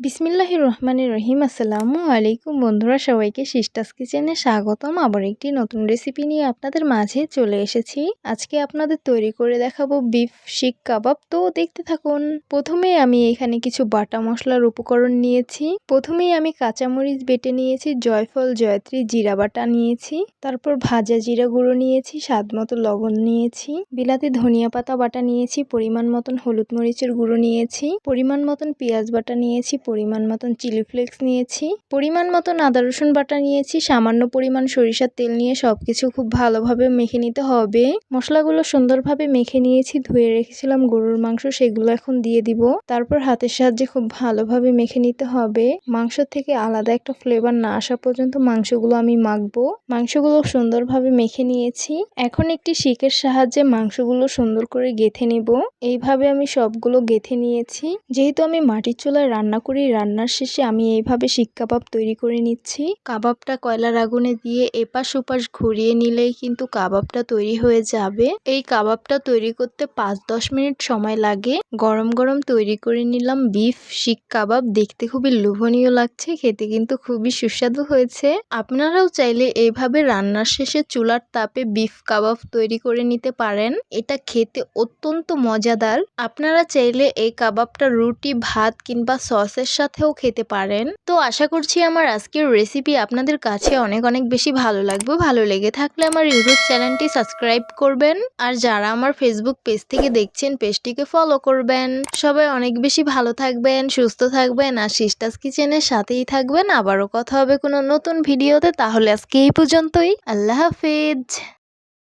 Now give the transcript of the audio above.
বিসমিল্লাহির রহমানির রহিম। আসসালামু আলাইকুম বন্ধুরা, সবাইকে সিস্টার্স কিচেনে স্বাগতম। আবার একটি নতুন রেসিপি নিয়ে আপনাদের মাঝে চলে এসেছি। আজকে আপনাদের তৈরি করে দেখাবো বিফ শিক কাবাব। তো দেখতে থাকুন। প্রথমে আমি এখানে কিছু বাটা মশলার উপকরণ নিয়েছি। প্রথমেই আমি কাঁচামরিচ বেটে নিয়েছি, জয়ফল জয়ত্রী জিরা বাটা নিয়েছি, তারপর ভাজা জিরা গুঁড়ো নিয়েছি, স্বাদ মতো লবণ নিয়েছি, বিলাতি ধনিয়া পাতা বাটা নিয়েছি, পরিমাণ মতন হলুদ মরিচের গুঁড়ো নিয়েছি, পরিমাণ মতন পেঁয়াজ বাটা নিয়েছি, পরিমাণ মতন চিলি ফ্লেক্স নিয়েছি, পরিমাণ মতন আদা রসুন বাটা নিয়েছি, সামান্য পরিমাণ সরিষার তেল নিয়ে সবকিছু খুব ভালোভাবে মেখে নিতে হবে। মশলাগুলো সুন্দরভাবে মেখে নিয়েছি। ধুয়ে রেখেছিলাম গরুর মাংস, সেগুলো এখন দিয়ে দিব। তারপর হাতের সাহায্যে খুব ভালোভাবে মেখে নিতে হবে। মাংস থেকে আলাদা একটা ফ্লেভার না আসা পর্যন্ত মাংসগুলো আমি মাখবো। মাংসগুলো সুন্দরভাবে মেখে নিয়েছি। এখন একটি শিকের সাহায্যে মাংসগুলো সুন্দর করে গেঁথে নেব। এইভাবে আমি সবগুলো গেঁথে নিয়েছি। যেহেতু আমি মাটির চুলায় রান্না করি, রান্নার শেষে আমি এইভাবে শিক কাবাব তৈরি করে নিচ্ছি। কাবাবটা কয়লার আগুনে দিয়ে এপাশ ওপাশ ঘুরিয়ে নিলেই কিন্তু কাবাবটা তৈরি হয়ে যাবে। এই কাবাবটা তৈরি করতে 5-10 মিনিট সময় লাগে। গরম গরম তৈরি করে নিলাম বিফ শিক কাবাব। দেখতে খুবই লোভনীয় লাগছে, খেতে কিন্তু খুবই সুস্বাদু হয়েছে। আপনারাও চাইলে এইভাবে রান্নার শেষে চুলার তাপে বিফ কাবাব তৈরি করে নিতে পারেন। এটা খেতে অত্যন্ত মজাদার। আপনারা চাইলে এই কাবাবটা রুটি, ভাত কিংবা সসের সাথেও খেতে পারেন। তো আশা করছি আমার আজকের রেসিপি আপনাদের কাছে অনেক অনেক বেশি ভালো লাগবে। ভালো লেগে থাকলে আমার ইউটিউব চ্যানেলটি সাবস্ক্রাইব করবেন, আর যারা আমার ফেসবুক পেজ থেকে দেখছেন পেজটিকে ফলো করবেন। সবাই অনেক বেশি ভালো থাকবেন, সুস্থ থাকবেন, আর সিস্টার্স কিচেনের সাথেই থাকবেন। আবারও কথা হবে কোনো নতুন ভিডিওতে। তাহলে আজকে এই পর্যন্তই। আল্লাহ হাফেজ।